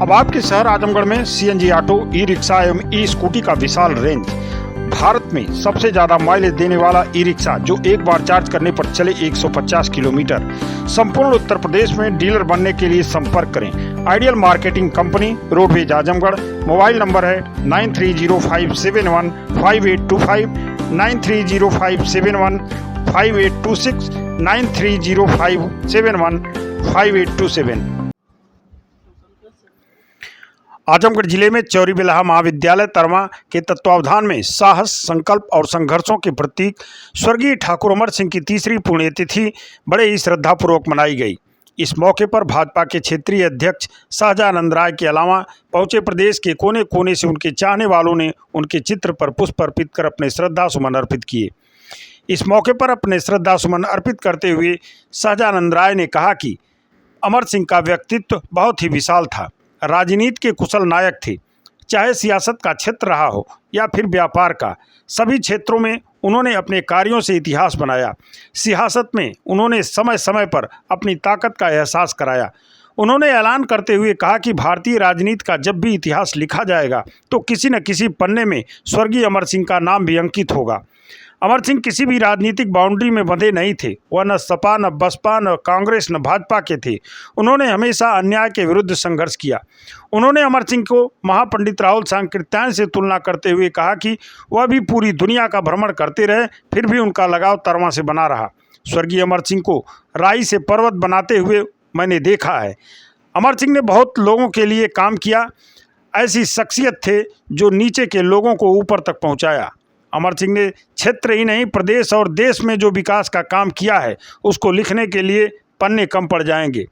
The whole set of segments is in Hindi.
अब आपके शहर आजमगढ़ में सीएनजी ऑटो, ई रिक्शा एवं ई स्कूटी का विशाल रेंज। भारत में सबसे ज्यादा माइलेज देने वाला ई रिक्शा जो एक बार चार्ज करने पर चले 150 किलोमीटर। संपूर्ण उत्तर प्रदेश में डीलर बनने के लिए संपर्क करें ideal marketing company, roadways Azamgarh. Mobile number है 9305715825, 9305715826, 9305715827। आजमगढ़ जिले में चौरी बिल्हा महाविद्यालय तरमा के तत्वावधान में साहस, संकल्प और संघर्षों के प्रतीक स्वर्गीय ठाकुर अमर सिंह की तीसरी पुण्यतिथि बड़े ही श्रद्धापूर्वक मनाई गई। इस मौके पर भाजपा के क्षेत्रीय अध्यक्ष शाहजानंद राय के अलावा पहुंचे प्रदेश के कोने कोने से उनके चाहने वालों ने उनके चित्र पर पुष्प अर्पित कर अपने श्रद्धा सुमन अर्पित किए। इस मौके पर अपने श्रद्धा सुमन अर्पित करते हुए शाहजानंद राय ने कहा कि अमर सिंह का व्यक्तित्व बहुत ही विशाल था। राजनीति के कुशल नायक थे। चाहे सियासत का क्षेत्र रहा हो या फिर व्यापार का, सभी क्षेत्रों में उन्होंने अपने कार्यों से इतिहास बनाया। सियासत में उन्होंने समय समय पर अपनी ताकत का एहसास कराया। उन्होंने ऐलान करते हुए कहा कि भारतीय राजनीति का जब भी इतिहास लिखा जाएगा तो किसी न किसी पन्ने में स्वर्गीय अमर सिंह का नाम भी अंकित होगा। अमर सिंह किसी भी राजनीतिक बाउंड्री में बंधे नहीं थे। वह न सपा, न बसपा, न कांग्रेस, न भाजपा के थे। उन्होंने हमेशा अन्याय के विरुद्ध संघर्ष किया। उन्होंने अमर सिंह को महापंडित राहुल सांकृत्यायन से तुलना करते हुए कहा कि वह भी पूरी दुनिया का भ्रमण करते रहे, फिर भी उनका लगाव तरमा से बना रहा। स्वर्गीय अमर सिंह को राई से पर्वत बनाते हुए मैंने देखा है। अमर सिंह ने बहुत लोगों के लिए काम किया। ऐसी शख्सियत थे जो नीचे के लोगों को ऊपर तक पहुँचाया। अमर सिंह ने क्षेत्र ही नहीं, प्रदेश और देश में जो विकास का काम किया है उसको लिखने के लिए पन्ने कम पड़ जाएंगे।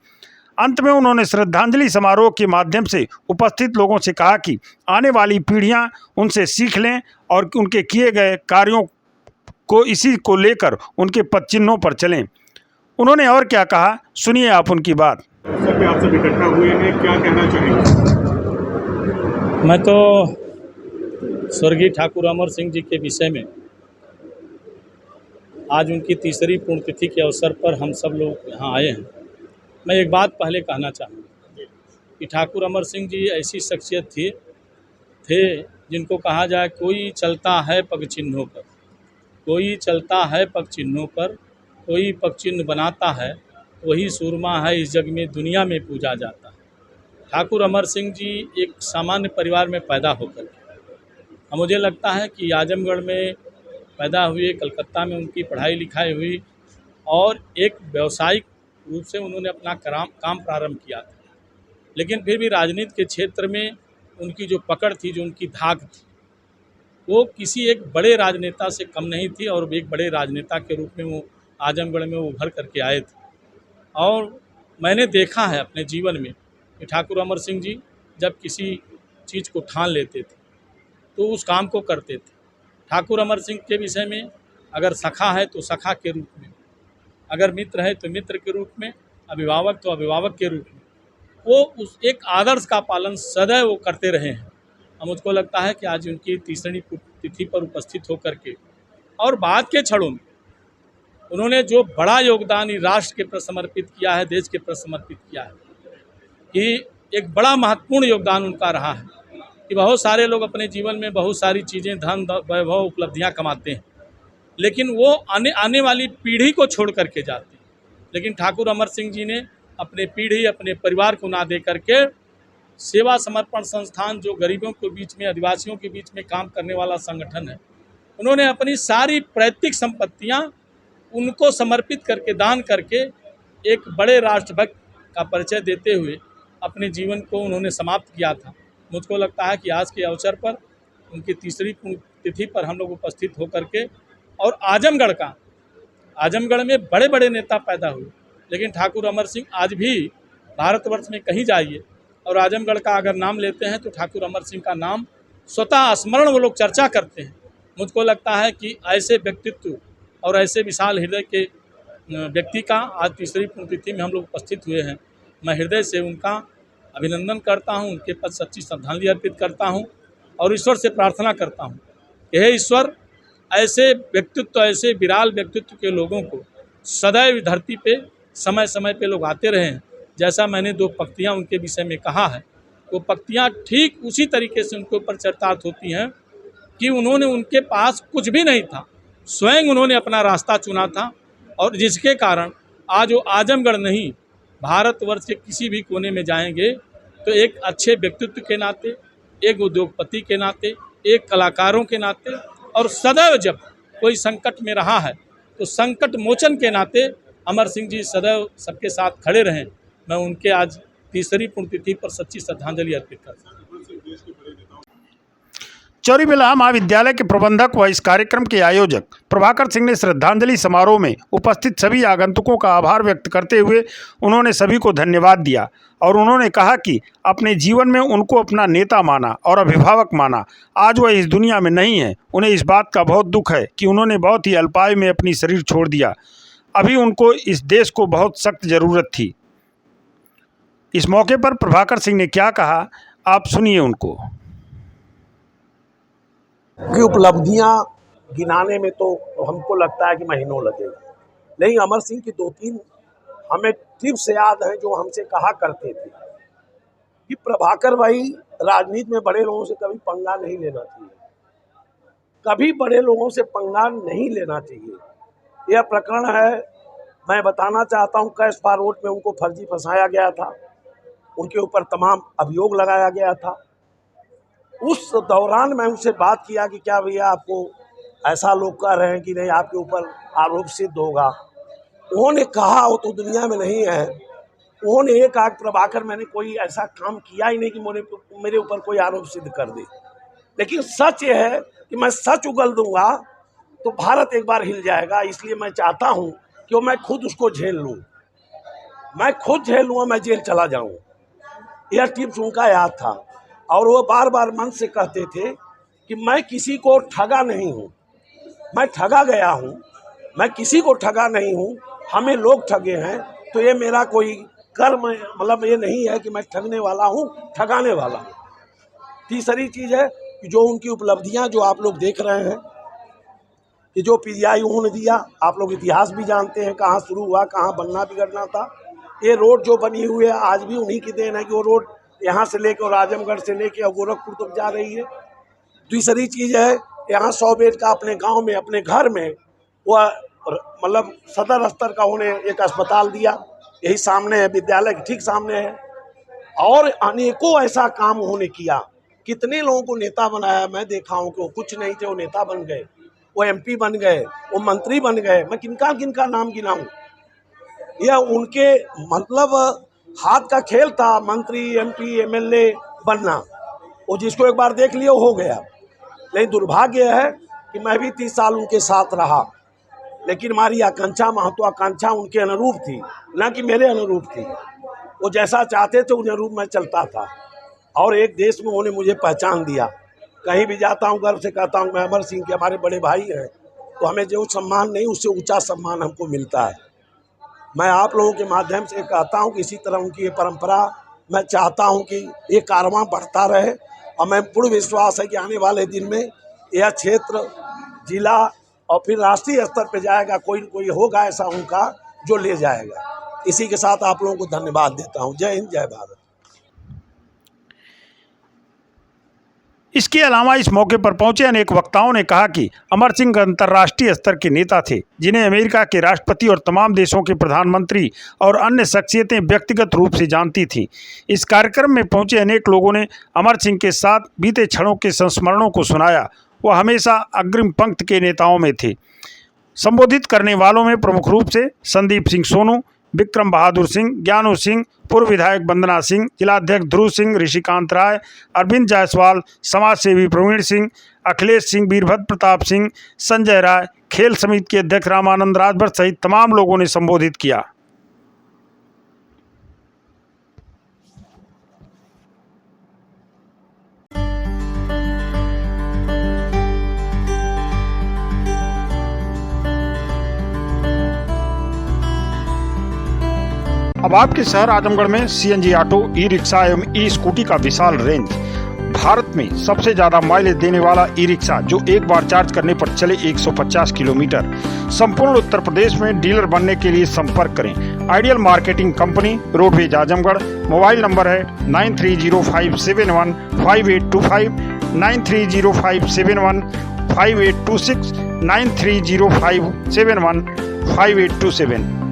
अंत में उन्होंने श्रद्धांजलि समारोह के माध्यम से उपस्थित लोगों से कहा कि आने वाली पीढ़ियां उनसे सीख लें और उनके किए गए कार्यों को इसी को लेकर उनके पद चिन्हों पर चलें। उन्होंने और क्या कहा, सुनिए आप उनकी बात। सभी आप सब इकट्ठा हुए हैं, क्या कहना चाहेंगे? मैं तो स्वर्गीय ठाकुर अमर सिंह जी के विषय में आज उनकी तीसरी पुण्यतिथि के अवसर पर हम सब लोग यहाँ आए हैं। मैं एक बात पहले कहना चाहूँगा कि ठाकुर अमर सिंह जी ऐसी शख्सियत थे जिनको कहा जाए कोई चलता है पग चिन्हों पर, कोई चलता है पग चिन्हों पर, कोई पग चिन्ह बनाता है, वही सूरमा है इस जग में दुनिया में पूजा जाता है। ठाकुर अमर सिंह जी एक सामान्य परिवार में पैदा होकर मुझे लगता है कि आजमगढ़ में पैदा हुए, कलकत्ता में उनकी पढ़ाई लिखाई हुई और एक व्यावसायिक रूप से उन्होंने अपना काम प्रारंभ किया था। लेकिन फिर भी राजनीति के क्षेत्र में उनकी जो पकड़ थी, जो उनकी धाक थी, वो किसी एक बड़े राजनेता से कम नहीं थी और एक बड़े राजनेता के रूप में वो आजमगढ़ में उभर करके आए थे। और मैंने देखा है अपने जीवन में कि ठाकुर अमर सिंह जी जब किसी चीज़ को ठान लेते थे तो उस काम को करते थे। ठाकुर अमर सिंह के विषय में अगर सखा है तो सखा के रूप में, अगर मित्र है तो मित्र के रूप में, अभिभावक तो अभिभावक के रूप में, वो उस एक आदर्श का पालन सदैव वो करते रहे हैं। और मुझको लगता है कि आज उनकी तीसरी तिथि पर उपस्थित होकर के और बाद के क्षणों में उन्होंने जो बड़ा योगदान राष्ट्र के प्रति समर्पित किया है, देश के प्रति समर्पित किया है, कि एक बड़ा महत्वपूर्ण योगदान उनका रहा है। कि बहुत सारे लोग अपने जीवन में बहुत सारी चीज़ें, धन, वैभव, उपलब्धियां कमाते हैं, लेकिन वो आने वाली पीढ़ी को छोड़ करके जाते हैं। लेकिन ठाकुर अमर सिंह जी ने अपने पीढ़ी, अपने परिवार को ना दे करके सेवा समर्पण संस्थान, जो गरीबों के बीच में, आदिवासियों के बीच में काम करने वाला संगठन है, उन्होंने अपनी सारी पैतृक संपत्तियाँ उनको समर्पित करके, दान करके एक बड़े राष्ट्रभक्त का परिचय देते हुए अपने जीवन को उन्होंने समाप्त किया था। मुझको लगता है कि आज के अवसर पर उनकी तीसरी पुण्यतिथि पर हम लोग उपस्थित होकर के और आजमगढ़ में बड़े बड़े नेता पैदा हुए, लेकिन ठाकुर अमर सिंह आज भी भारतवर्ष में कहीं जाइए और आजमगढ़ का अगर नाम लेते हैं तो ठाकुर अमर सिंह का नाम स्वतः स्मरण वो लोग चर्चा करते हैं। मुझको लगता है कि ऐसे व्यक्तित्व और ऐसे विशाल हृदय के व्यक्ति का आज तीसरी पुण्यतिथि में हम लोग उपस्थित हुए हैं। मैं हृदय से उनका अभिनंदन करता हूं, उनके प्रति सच्ची श्रद्धांजलि अर्पित करता हूं और ईश्वर से प्रार्थना करता हूं कि हे ईश्वर, ऐसे व्यक्तित्व, ऐसे विराल व्यक्तित्व के लोगों को सदैव धरती पे समय समय पे लोग आते रहे हैं। जैसा मैंने दो पंक्तियां उनके विषय में कहा है, वो पंक्तियाँ ठीक उसी तरीके से उनके ऊपर चरितार्थ होती हैं कि उन्होंने, उनके पास कुछ भी नहीं था, स्वयं उन्होंने अपना रास्ता चुना था, और जिसके कारण आज वो आजमगढ़ नहीं, भारतवर्ष के किसी भी कोने में जाएंगे तो एक अच्छे व्यक्तित्व के नाते, एक उद्योगपति के नाते, एक कलाकारों के नाते, और सदैव जब कोई संकट में रहा है तो संकट मोचन के नाते अमर सिंह जी सदैव सबके साथ खड़े रहें। मैं उनके आज तीसरी पुण्यतिथि पर सच्ची श्रद्धांजलि अर्पित करता हूँ। चौरी बेल्हा महाविद्यालय के प्रबंधक व इस कार्यक्रम के आयोजक प्रभाकर सिंह ने श्रद्धांजलि समारोह में उपस्थित सभी आगंतुकों का आभार व्यक्त करते हुए उन्होंने सभी को धन्यवाद दिया और उन्होंने कहा कि अपने जीवन में उनको अपना नेता माना और अभिभावक माना। आज वह इस दुनिया में नहीं है। उन्हें इस बात का बहुत दुख है कि उन्होंने बहुत ही अल्पायु में अपनी शरीर छोड़ दिया। अभी उनको इस देश को बहुत सख्त ज़रूरत थी। इस मौके पर प्रभाकर सिंह ने क्या कहा, आप सुनिए उनको। की उपलब्धियां गिनाने में तो हमको लगता है कि महीनों लगेगा, लेकिन अमर सिंह की 2-3 हमें टिप्स याद हैं जो हमसे कहा करते थे कि प्रभाकर भाई, राजनीति में बड़े लोगों से कभी पंगा नहीं लेना चाहिए, कभी बड़े लोगों से पंगा नहीं लेना चाहिए। यह प्रकरण है, मैं बताना चाहता हूँ, कैशपा रोड में उनको फर्जी फंसाया गया था, उनके ऊपर तमाम अभियोग लगाया गया था। उस दौरान मैं उनसे बात किया कि क्या भैया आपको ऐसा लोग कह रहे हैं कि नहीं, आपके ऊपर आरोप सिद्ध होगा। उन्होंने कहा, वो तो दुनिया में नहीं है, उन्होंने ये कहा प्रभाकर मैंने कोई ऐसा काम किया ही नहीं कि मेरे ऊपर कोई आरोप सिद्ध कर दे, लेकिन सच ये है कि मैं सच उगल दूंगा तो भारत एक बार हिल जाएगा। इसलिए मैं चाहता हूँ कि मैं खुद उसको झेल लूँ, मैं खुद झेल लूँगा, मैं जेल चला जाऊँ। यह टिप्स उनका याद था और वो बार बार मन से कहते थे कि मैं किसी को ठगा नहीं हूँ, मैं ठगा गया हूँ, मैं किसी को ठगा नहीं हूँ, हमें लोग ठगे हैं, तो ये मेरा कोई कर्म, मतलब ये नहीं है कि मैं ठगने वाला हूँ, ठगाने वाला हूँ। तीसरी चीज़ है कि जो उनकी उपलब्धियाँ जो आप लोग देख रहे हैं कि जो पीजीआई उन्होंने दिया, आप लोग इतिहास भी जानते हैं, कहाँ शुरू हुआ, कहाँ बनना बिगड़ना था। ये रोड जो बनी हुई है आज भी उन्हीं की देन है कि वो रोड यहाँ से लेकर और आजमगढ़ से लेकर और गोरखपुर तक जा रही है। दूसरी चीज़ है, यहाँ 100 बेड का अपने गांव में, अपने घर में, वह मतलब सदर स्तर का उन्हें एक अस्पताल दिया, यही सामने है, विद्यालय के ठीक सामने है। और अनेकों ऐसा काम उन्होंने किया, कितने लोगों को नेता बनाया। मैं देखा हूँ कि वो कुछ नहीं थे, वो नेता बन गए, वो MP बन गए, वो मंत्री बन गए। मैं किनका किनका नाम गिनाऊँ, यह उनके मतलब हाथ का खेल था, मंत्री, MP, MLA बनना। वो जिसको एक बार देख लिया हो गया। लेकिन दुर्भाग्य है कि मैं भी 30 साल उनके साथ रहा, लेकिन हमारी आकांक्षा, महत्वाकांक्षा उनके अनुरूप थी, ना कि मेरे अनुरूप थी। वो जैसा चाहते थे उन अनुरूप मैं चलता था और एक देश में उन्होंने मुझे पहचान दिया। कहीं भी जाता हूँ गर्व से कहता हूँ मैं अमर सिंह के हमारे बड़े भाई हैं, तो हमें जो सम्मान नहीं उससे ऊँचा सम्मान हमको मिलता है। मैं आप लोगों के माध्यम से कहता हूं कि इसी तरह उनकी ये परंपरा, मैं चाहता हूं कि ये कारवां बढ़ता रहे और मैं पूर्ण विश्वास है कि आने वाले दिन में यह क्षेत्र, जिला और फिर राष्ट्रीय स्तर पर जाएगा। कोई न कोई होगा ऐसा उनका जो ले जाएगा। इसी के साथ आप लोगों को धन्यवाद देता हूं। जय हिंद, जय भारत। इसके अलावा इस मौके पर पहुंचे अनेक वक्ताओं ने कहा कि अमर सिंह अंतर्राष्ट्रीय स्तर के नेता थे, जिन्हें अमेरिका के राष्ट्रपति और तमाम देशों के प्रधानमंत्री और अन्य शख्सियतें व्यक्तिगत रूप से जानती थीं। इस कार्यक्रम में पहुंचे अनेक लोगों ने अमर सिंह के साथ बीते क्षणों के संस्मरणों को सुनाया। वह हमेशा अग्रिम पंक्ति के नेताओं में थे। संबोधित करने वालों में प्रमुख रूप से संदीप सिंह सोनू, विक्रम बहादुर सिंह, ज्ञानू सिंह, पूर्व विधायक वंदना सिंह, जिलाध्यक्ष ध्रुव सिंह, ऋषिकांत राय, अरविंद जायसवाल, समाजसेवी प्रवीण सिंह, अखिलेश सिंह, वीरभद्र प्रताप सिंह, संजय राय, खेल समिति के अध्यक्ष रामानंद राजभर सहित तमाम लोगों ने संबोधित किया। अब आपके शहर आजमगढ़ में CNG ऑटो, ई रिक्शा एवं ई स्कूटी का विशाल रेंज। भारत में सबसे ज्यादा माइलेज देने वाला ई रिक्शा जो एक बार चार्ज करने पर चले 150 किलोमीटर। संपूर्ण उत्तर प्रदेश में डीलर बनने के लिए संपर्क करें ideal marketing company, roadways Azamgarh. Mobile number है 9305715825, 9305715826, 9305715827।